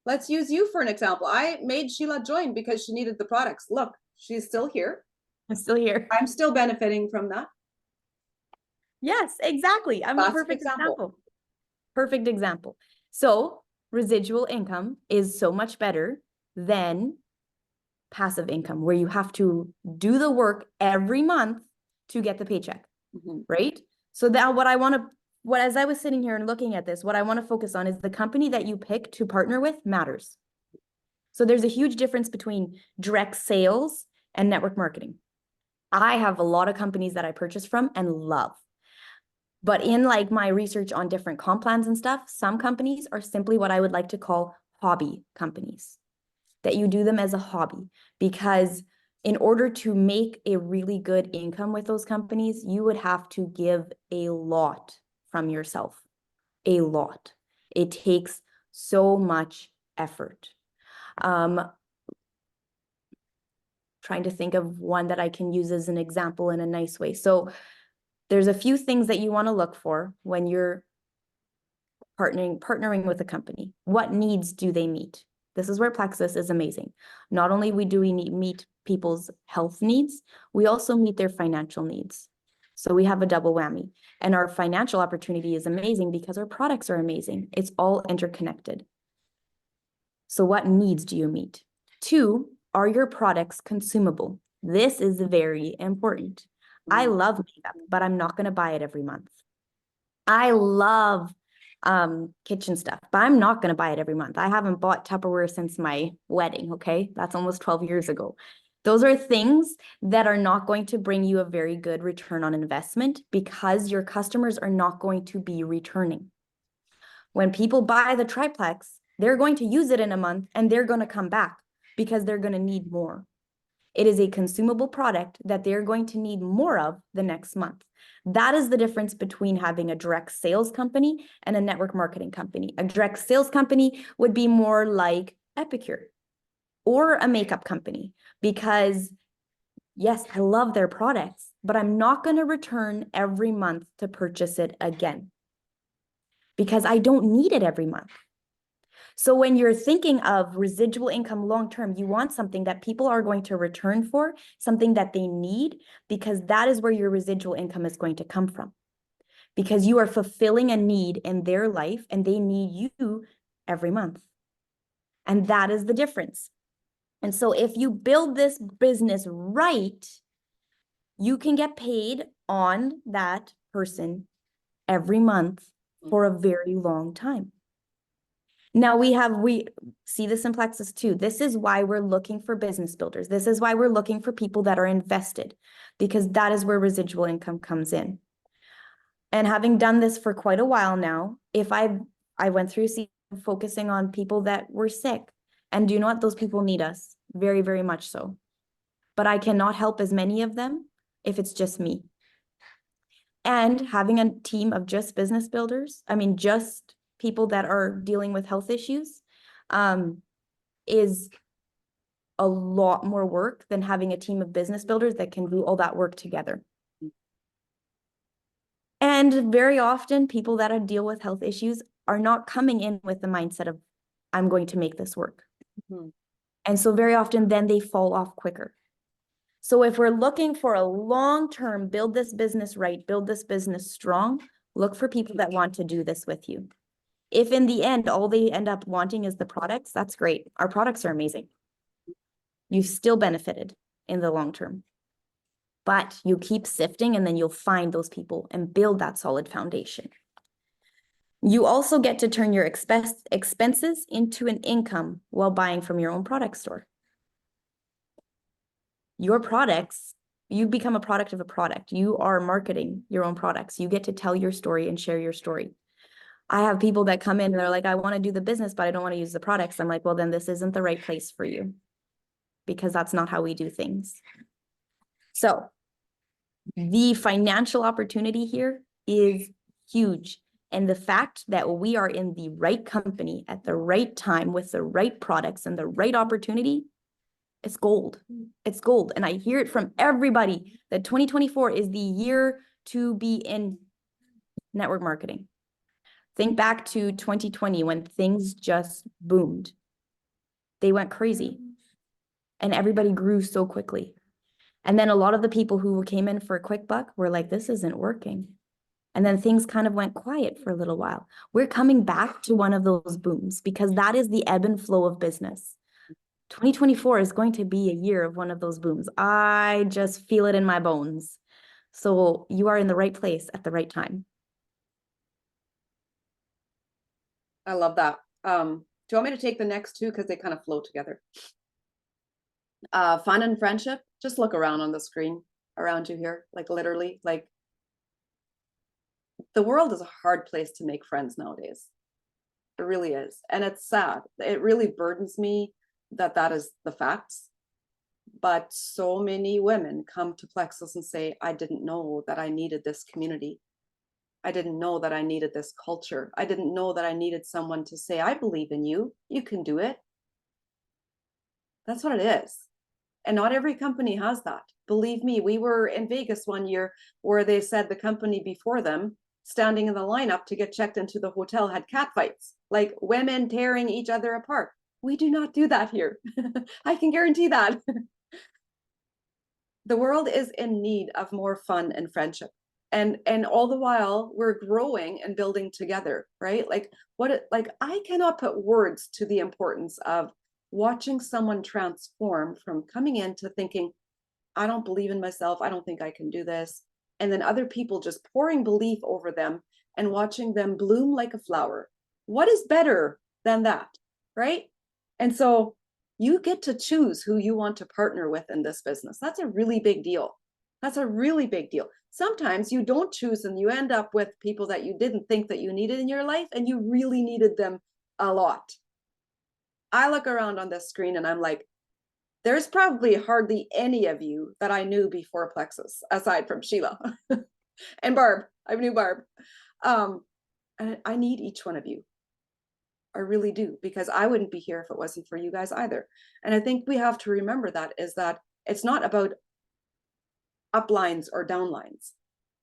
S1: Let's use you for an example. I made Sheila join because she needed the products. Look, she's still here.
S2: I'm still here.
S1: I'm still benefiting from that.
S2: Yes, exactly. I'm a perfect example. Perfect example. So residual income is so much better than passive income, where you have to do the work every month to get the paycheck, right? So that as I was sitting here and looking at this, what I want to focus on is the company that you pick to partner with matters. So there's a huge difference between direct sales and network marketing. I have a lot of companies that I purchase from and love. But in like my research on different comp plans and stuff, some companies are simply what I would like to call hobby companies, that you do them as a hobby, because in order to make a really good income with those companies, you would have to give a lot from yourself, a lot. It takes so much effort. Trying to think of one that I can use as an example in a nice way. So there's a few things that you want to look for when you're partnering with a company. What needs do they meet? This is where Plexus is amazing. Not only do we meet people's health needs, we also meet their financial needs. So we have a double whammy. And our financial opportunity is amazing because our products are amazing. It's all interconnected. So what needs do you meet? 2, are your products consumable? This is very important. I love makeup, but I'm not going to buy it every month. I love kitchen stuff, but I'm not going to buy it every month. I haven't bought Tupperware since my wedding, okay? That's almost 12 years ago. Those are things that are not going to bring you a very good return on investment because your customers are not going to be returning. When people buy the triplex, they're going to use it in a month and they're going to come back because they're going to need more. It is a consumable product that they're going to need more of the next month. That is the difference between having a direct sales company and a network marketing company. A direct sales company would be more like Epicure or a makeup company because, yes, I love their products, but I'm not going to return every month to purchase it again because I don't need it every month. So when you're thinking of residual income long-term, you want something that people are going to return for, something that they need, because that is where your residual income is going to come from. Because you are fulfilling a need in their life and they need you every month. And that is the difference. And so if you build this business right, you can get paid on that person every month for a very long time. Now we see this in Plexus too. This is why we're looking for business builders. This is why we're looking for people that are invested, because that is where residual income comes in. And having done this for quite a while now, if I went through focusing on people that were sick, and do you know what? Those people need us very, very much so. But I cannot help as many of them if it's just me. And having a team of just business builders, just people that are dealing with health issues, is a lot more work than having a team of business builders that can do all that work together. And very often people that deal with health issues are not coming in with the mindset of, I'm going to make this work. And so very often then they fall off quicker. So if we're looking for a long-term, build this business right, build this business strong, look for people that want to do this with you. If in the end, all they end up wanting is the products, that's great. Our products are amazing. You still benefited in the long term. But you keep sifting and then you'll find those people and build that solid foundation. You also get to turn your expenses into an income while buying from your own product store. Your products, you become a product of a product. You are marketing your own products. You get to tell your story and share your story. I have people that come in and they're like, I want to do the business, but I don't want to use the products. I'm like, well, then this isn't the right place for you because that's not how we do things. So the financial opportunity here is huge. And the fact that we are in the right company at the right time with the right products and the right opportunity, it's gold. It's gold. And I hear it from everybody that 2024 is the year to be in network marketing. Think back to 2020 when things just boomed. They went crazy and everybody grew so quickly. And then a lot of the people who came in for a quick buck were like, this isn't working. And then things kind of went quiet for a little while. We're coming back to one of those booms because that is the ebb and flow of business. 2024 is going to be a year of one of those booms. I just feel it in my bones. So you are in the right place at the right time.
S1: I love that. Do you want me to take the next two? Because they kind of flow together. Fun and friendship. Just look around on the screen around you here. Like literally, like the world is a hard place to make friends nowadays. It really is. And it's sad. It really burdens me that is the facts. But so many women come to Plexus and say, I didn't know that I needed this community. I didn't know that I needed this culture. I didn't know that I needed someone to say, I believe in you. You can do it. That's what it is. And not every company has that. Believe me, we were in Vegas one year where they said the company before them, standing in the lineup to get checked into the hotel, had cat fights, like women tearing each other apart. We do not do that here. I can guarantee that. The world is in need of more fun and friendship. And all the while we're growing and building together, right? Like I cannot put words to the importance of watching someone transform from coming in to thinking, I don't believe in myself, I don't think I can do this, and then other people just pouring belief over them and watching them bloom like a flower. What is better than that, right? And so you get to choose who you want to partner with in this business. That's a really big deal. That's a really big deal. Sometimes you don't choose and you end up with people that you didn't think that you needed in your life, and you really needed them a lot. I look around on this screen and I'm like, there's probably hardly any of you that I knew before Plexus, aside from Sheila and Barb. I knew Barb. And I need each one of you. I really do, because I wouldn't be here if it wasn't for you guys either. And I think we have to remember that is that it's not about uplines or downlines.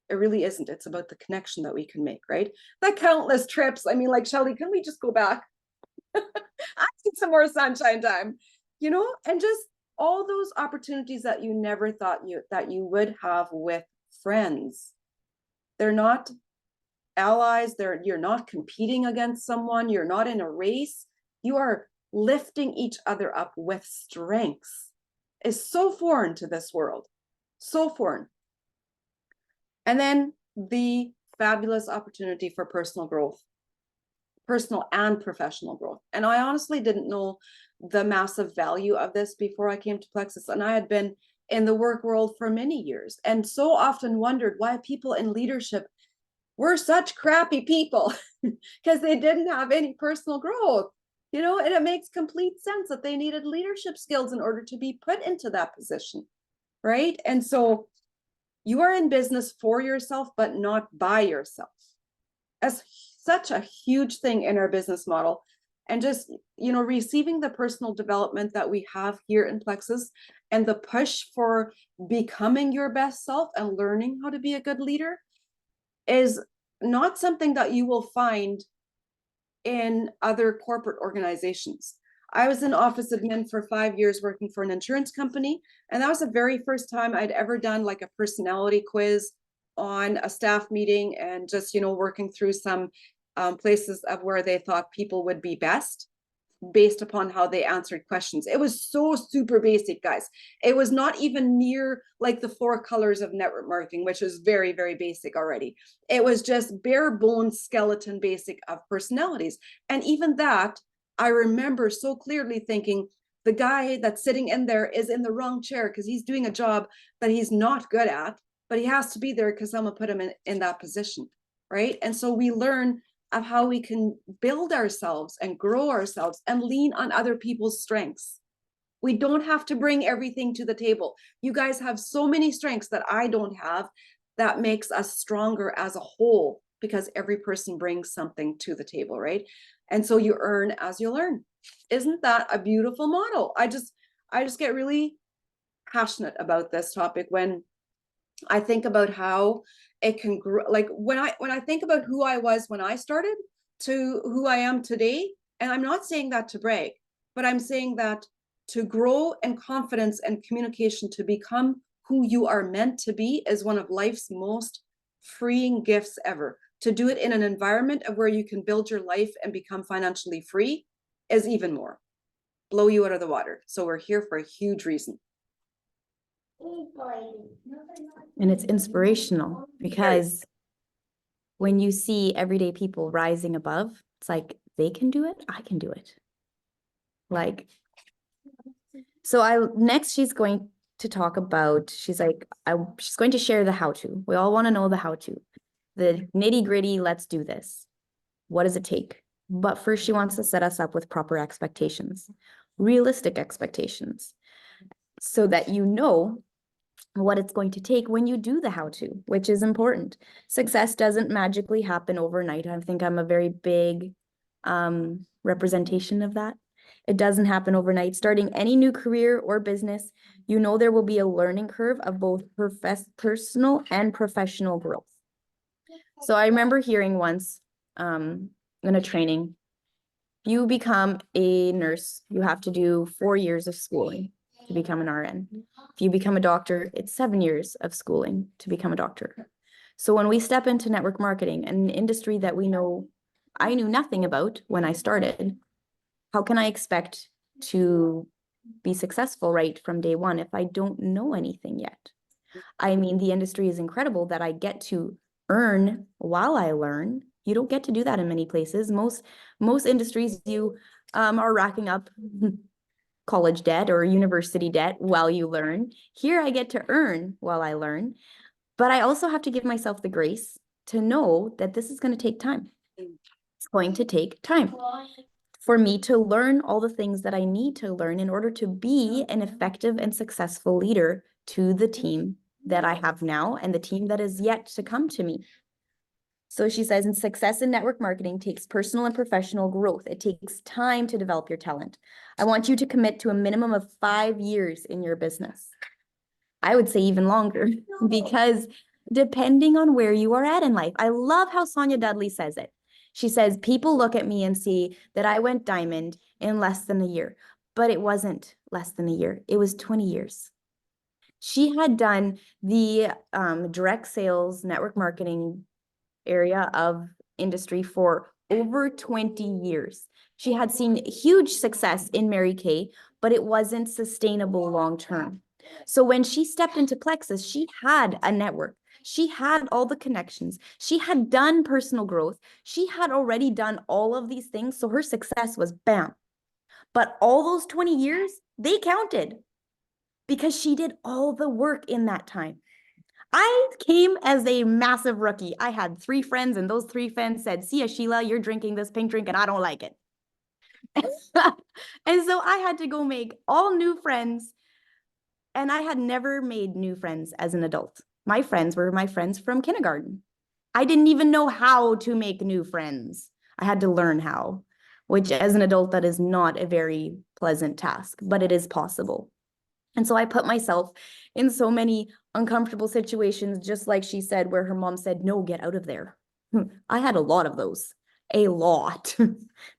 S1: It really isn't. It's about the connection that we can make, right? The countless trips. I mean, like, Shelly, can we just go back? I need some more sunshine time, you know, and just all those opportunities that you never thought you would have with friends. They're not allies. You're not competing against someone. You're not in a race. You are lifting each other up with strengths. Is so foreign to this world, so foreign. And then the fabulous opportunity for personal growth, personal and professional growth. And I honestly didn't know the massive value of this before I came to Plexus. And I had been in the work world for many years and so often wondered why people in leadership were such crappy people because they didn't have any personal growth, you know, and it makes complete sense that they needed leadership skills in order to be put into that position, right? And so you are in business for yourself, but not by yourself. As such a huge thing in our business model. And just, you know, receiving the personal development that we have here in Plexus and the push for becoming your best self and learning how to be a good leader is not something that you will find in other corporate organizations. I was in office admin for 5 years working for an insurance company, and that was the very first time I'd ever done like a personality quiz on a staff meeting, and just, you know, working through some places of where they thought people would be best based upon how they answered questions. It was so super basic, guys. It was not even near like the 4 colors of network marketing, which is very, very basic already. It was just bare bones skeleton basic of personalities. And even that, I remember so clearly thinking, the guy that's sitting in there is in the wrong chair because he's doing a job that he's not good at, but he has to be there because someone put him in that position, right? And so we learn of how we can build ourselves and grow ourselves and lean on other people's strengths. We don't have to bring everything to the table. You guys have so many strengths that I don't have that makes us stronger as a whole, because every person brings something to the table, right? And so you earn as you learn. Isn't that a beautiful model? I just get really passionate about this topic when I think about how it can grow. Like when I think about who I was when I started to who I am today, and I'm not saying that to brag, but I'm saying that to grow in confidence and communication to become who you are meant to be is one of life's most freeing gifts ever. To do it in an environment of where you can build your life and become financially free is even more. Blow you out of the water. So we're here for a huge reason.
S2: And it's inspirational because when you see everyday people rising above, it's like, they can do it, I can do it. Like, so next she's going to talk about, she's going to share the how-to. We all want to know the how-to, the nitty-gritty, let's do this. What does it take? But first she wants to set us up with proper expectations, realistic expectations, so that you know what it's going to take when you do the how-to, which is important. Success doesn't magically happen overnight. I think I'm a very big representation of that. It doesn't happen overnight. Starting any new career or business, you know there will be a learning curve of both personal and professional growth. So I remember hearing once in a training, you become a nurse, you have to do 4 years of schooling to become an RN. If you become a doctor, it's 7 years of schooling to become a doctor. So when we step into network marketing, an industry that I knew nothing about when I started, how can I expect to be successful right from day one if I don't know anything yet? I mean, the industry is incredible that I get to earn while I learn. You don't get to do that in many places. Most industries, you are racking up college debt or university debt while you learn. Here I get to earn while I learn, but I also have to give myself the grace to know that this is going to take time. It's going to take time for me to learn all the things that I need to learn in order to be an effective and successful leader to the team that I have now and the team that is yet to come to me. So she says, and success in network marketing takes personal and professional growth. It takes time to develop your talent. I want you to commit to a minimum of 5 years in your business. I would say even longer because depending on where you are at in life, I love how Sonia Dudley says it. She says, people look at me and see that I went diamond in less than a year, but it wasn't less than a year. It was 20 years. She had done the direct sales network marketing area of industry for over 20 years. She had seen huge success in Mary Kay, but it wasn't sustainable long term. So when she stepped into Plexus, she had a network. She had all the connections. She had done personal growth. She had already done all of these things. So her success was bam. But all those 20 years, they counted because she did all the work in that time. I came as a massive rookie. I had 3 friends, and those 3 friends said, see ya, Sheila, you're drinking this pink drink and I don't like it. And so I had to go make all new friends. And I had never made new friends as an adult. My friends were my friends from kindergarten. I didn't even know how to make new friends. I had to learn how, which as an adult, that is not a very pleasant task, but it is possible. And so I put myself in so many uncomfortable situations, just like she said, where her mom said, no, get out of there. I had a lot of those, a lot.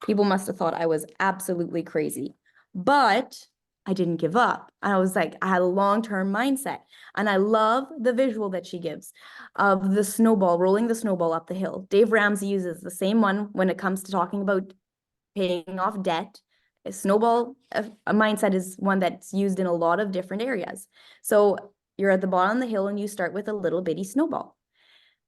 S2: People must have thought I was absolutely crazy, but I didn't give up. I was like, I had a long-term mindset. And I love the visual that she gives of the snowball, rolling the snowball up the hill. Dave Ramsey uses the same one when it comes to talking about paying off debt. A snowball a mindset is one that's used in a lot of different areas. So you're at the bottom of the hill and you start with a little bitty snowball.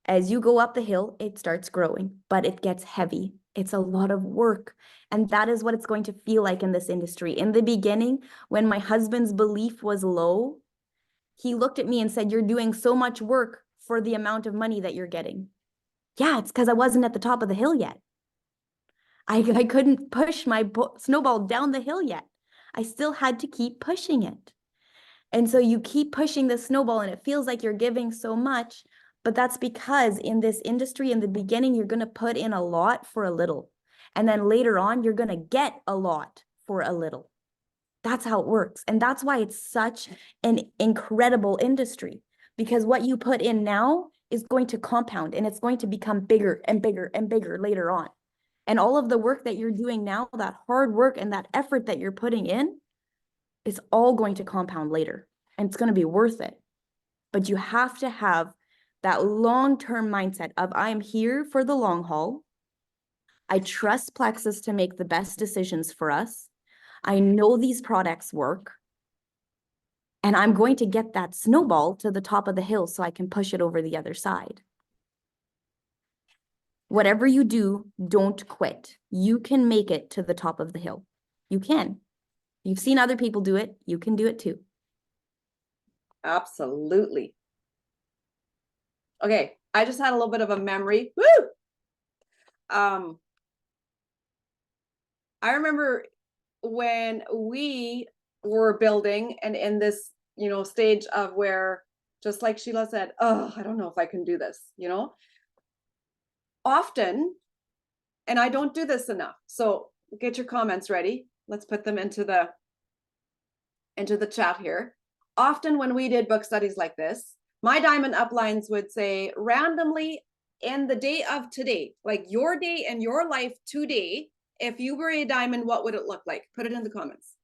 S2: As you go up the hill, it starts growing, but it gets heavy. It's a lot of work. And that is what it's going to feel like in this industry. In the beginning, when my husband's belief was low, he looked at me and said, you're doing so much work for the amount of money that you're getting. Yeah, it's because I wasn't at the top of the hill yet. I couldn't push my snowball down the hill yet. I still had to keep pushing it. And so you keep pushing the snowball and it feels like you're giving so much, but that's because in this industry, in the beginning, you're going to put in a lot for a little. And then later on, you're going to get a lot for a little. That's how it works. And that's why it's such an incredible industry, because what you put in now is going to compound and it's going to become bigger and bigger and bigger later on. And all of the work that you're doing now, that hard work and that effort that you're putting in, is all going to compound later. And it's going to be worth it. But you have to have that long-term mindset of, I am here for the long haul. I trust Plexus to make the best decisions for us. I know these products work. And I'm going to get that snowball to the top of the hill so I can push it over the other side. Whatever you do, don't quit. You can make it to the top of the hill. You can. You've seen other people do it. You can do it too.
S1: Absolutely. Okay, I just had a little bit of a memory. Woo! I remember when we were building and in this, stage of where, just like Sheila said, oh, I don't know if I can do this, often, and I don't do this enough. So get your comments ready. Let's put them into the chat here. Often when we did book studies like this, my diamond uplines would say randomly in the day of today, like your day and your life today, if you were a diamond, what would it look like? Put it in the comments.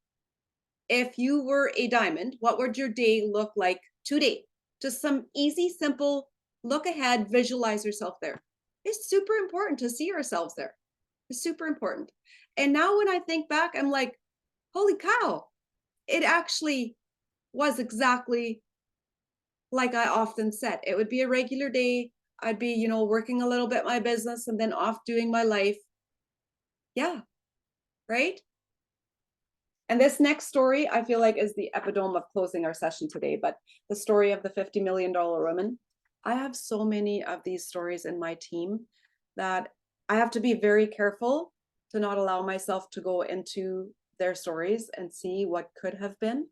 S1: If you were a diamond, what would your day look like today? Just some easy, simple look ahead, visualize yourself there. It's super important to see ourselves there. It's super important. And now when I think back, I'm like, holy cow, it actually was exactly like I often said. It would be a regular day. I'd be, you know, working a little bit my business and then off doing my life. Yeah, right? And this next story, I feel like, is the epitome of closing our session today. But the story of the $50 million woman, I have so many of these stories in my team that I have to be very careful to not allow myself to go into their stories and see what could have been,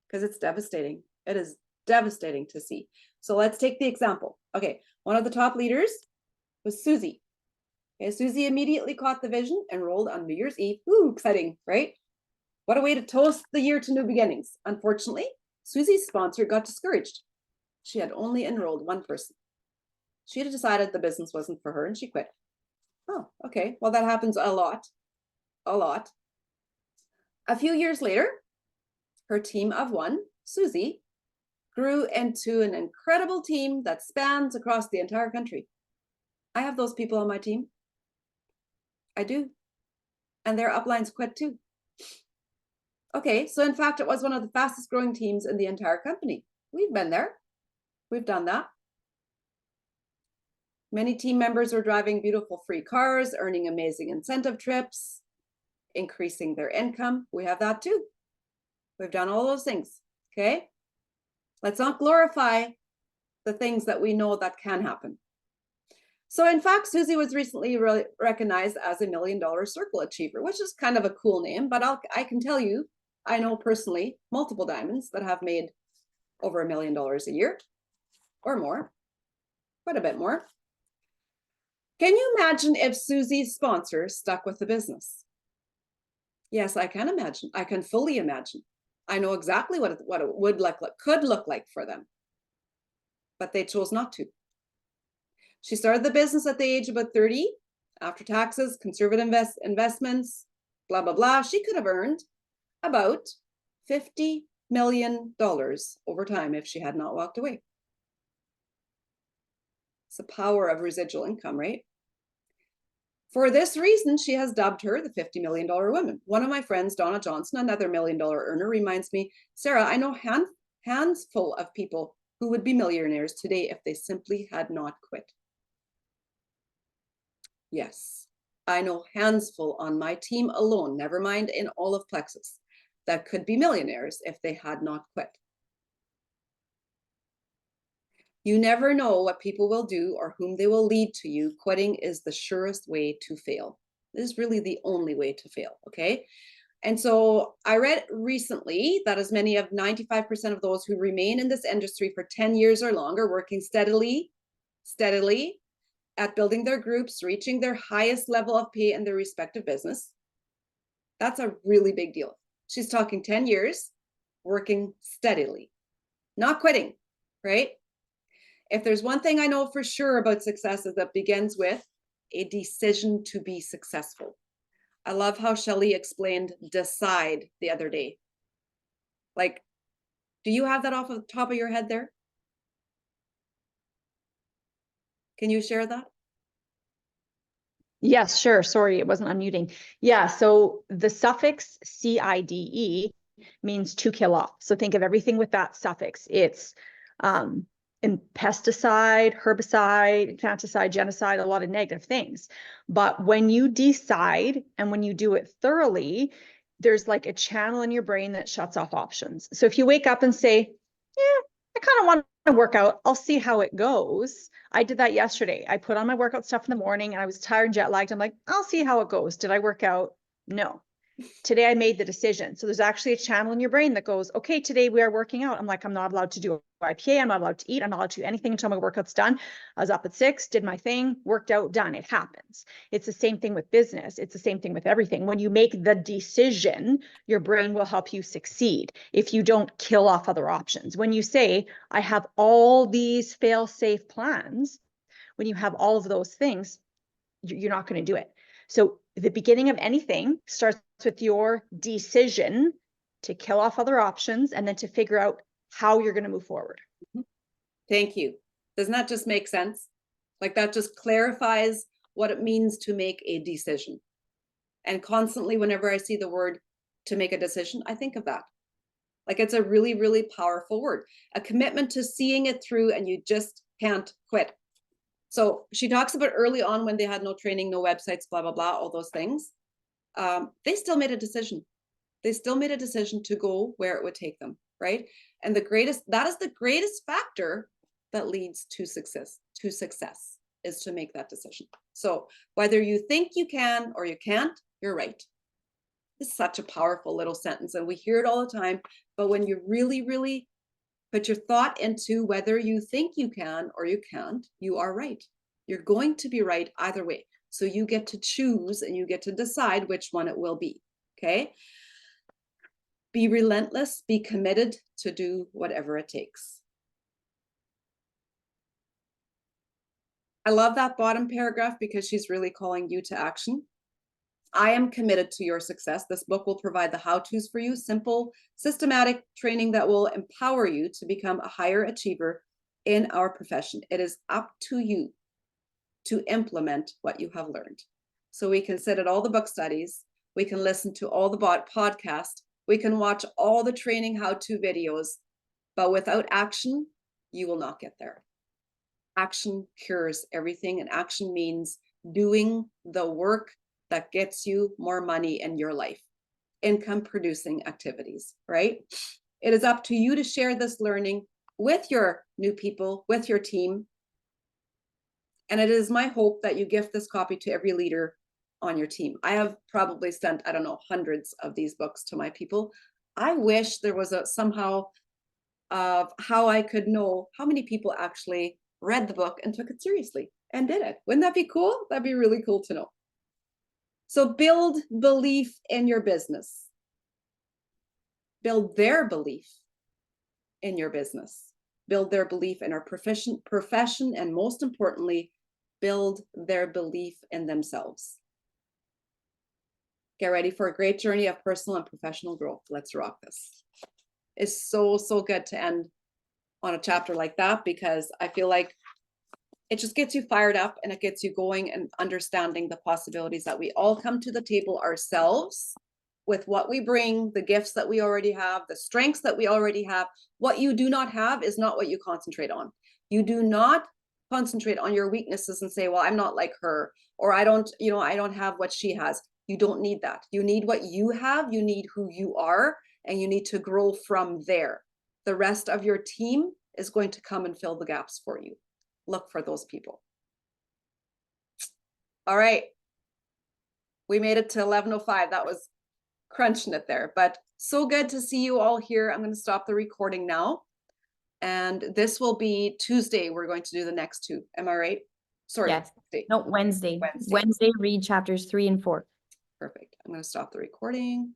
S1: because it's devastating. It is devastating to see. So let's take the example. Okay, one of the top leaders was Susie. Okay, Susie immediately caught the vision and enrolled on New Year's Eve. Ooh, exciting, right? What a way to toast the year to new beginnings. Unfortunately, Susie's sponsor got discouraged. She had only enrolled one person. She had decided the business wasn't for her and she quit. Oh, okay. Well, that happens a lot. A lot. A few years later, her team of one, Susie, grew into an incredible team that spans across the entire country. I have those people on my team. I do. And their uplines quit too. Okay, so in fact, it was one of the fastest growing teams in the entire company. We've been there. We've done that. Many team members were driving beautiful free cars, earning amazing incentive trips, increasing their income. We have that too. We've done all those things, okay? Let's not glorify the things that we know that can happen. So in fact, Susie was recently recognized as a $1 Million Circle Achiever, which is kind of a cool name, but I can tell you, I know personally multiple diamonds that have made over $1 million a year or more, quite a bit more. Can you imagine if Susie's sponsor stuck with the business? Yes, I can imagine. I can fully imagine. I know exactly what it would could look like for them, but they chose not to. She started the business at the age of about 30. After taxes, conservative investments, blah, blah, blah. She could have earned about $50 million over time if she had not walked away. It's the power of residual income, right? For this reason, she has dubbed her the $50 million woman. One of my friends, Donna Johnson, another $1 million earner, reminds me, Sarah, I know hands full of people who would be millionaires today if they simply had not quit. Yes, I know hands full on my team alone, never mind in all of Plexus, that could be millionaires if they had not quit. You never know what people will do or whom they will lead to you. Quitting is the surest way to fail. This is really the only way to fail, okay? And so I read recently that as many of 95% of those who remain in this industry for 10 years or longer, working steadily at building their groups, reaching their highest level of pay in their respective business. That's a really big deal. She's talking 10 years, working steadily, not quitting, right? If there's one thing I know for sure about success is that begins with a decision to be successful. I love how Shelley explained decide the other day. Like, do you have that off of the top of your head there? Can you share that?
S3: Yes, sure. Sorry, it wasn't unmuting. Yeah, so the suffix CIDE means to kill off. So think of everything with that suffix. It's in pesticide, herbicide, infanticide, genocide, a lot of negative things. But when you decide and when you do it thoroughly, there's like a channel in your brain that shuts off options. So if you wake up and say, yeah, I kind of want to work out, I'll see how it goes. I did that yesterday. I put on my workout stuff in the morning and I was tired, jet lagged. I'm like, I'll see how it goes. Did I work out? No. Today I made the decision. So there's actually a channel in your brain that goes, okay, today we are working out. I'm like, I'm not allowed to do IPA. I'm not allowed to eat. I'm not allowed to do anything until my workout's done. I was up at 6, did my thing, worked out, done. It happens. It's the same thing with business. It's the same thing with everything. When you make the decision, your brain will help you succeed if you don't kill off other options. When you say, I have all these fail-safe plans, when you have all of those things, you're not going to do it. So the beginning of anything starts with your decision to kill off other options and then to figure out how you're going to move forward.
S1: Thank you. Doesn't that just make sense? Like that just clarifies what it means to make a decision. And constantly, whenever I see the word to make a decision, I think of that. Like it's a really, really powerful word, a commitment to seeing it through, and you just can't quit. So she talks about early on when they had no training, no websites, blah, blah, blah, all those things. They still made a decision. They still made a decision to go where it would take them, right? And that is the greatest factor that leads to success, is to make that decision. So whether you think you can or you can't, you're right. It's such a powerful little sentence, and we hear it all the time. But when you really, really put your thought into whether you think you can or you can't, you are right. You're going to be right either way. So you get to choose and you get to decide which one it will be. Okay. Be relentless, be committed to do whatever it takes. I love that bottom paragraph because she's really calling you to action. I am committed to your success. This book will provide the how-tos for you, simple, systematic training that will empower you to become a higher achiever in our profession. It is up to you to implement what you have learned. So we can sit at all the book studies, we can listen to all the podcasts, we can watch all the training how-to videos, but without action, you will not get there. Action cures everything, and action means doing the work that gets you more money in your life, income producing activities, right? It is up to you to share this learning with your new people, with your team. And it is my hope that you gift this copy to every leader on your team. I have probably sent, I don't know, hundreds of these books to my people. I wish there was somehow of how I could know how many people actually read the book and took it seriously and did it. Wouldn't that be cool? That'd be really cool to know. So build belief in your business. Build their belief in your business. Build their belief in our profession, and most importantly, build their belief in themselves. Get ready for a great journey of personal and professional growth. Let's rock this. It's so, so good to end on a chapter like that, because I feel like it just gets you fired up and it gets you going and understanding the possibilities that we all come to the table ourselves with what we bring, the gifts that we already have, the strengths that we already have. What you do not have is not what you concentrate on. You do not concentrate on your weaknesses and say, well, I'm not like her, or I don't have what she has. You don't need that. You need what you have. You need who you are, and you need to grow from there. The rest of your team is going to come and fill the gaps for you. Look for those people. All right. We made it to 11:05. That was crunching it there, but so good to see you all here. I'm going to stop the recording now. And this will be Tuesday. We're going to do the next two. Am I right? Sorry.
S2: Yes. No, Wednesday.
S1: Wednesday.
S2: Wednesday, read chapters 3 and 4.
S1: Perfect. I'm going to stop the recording.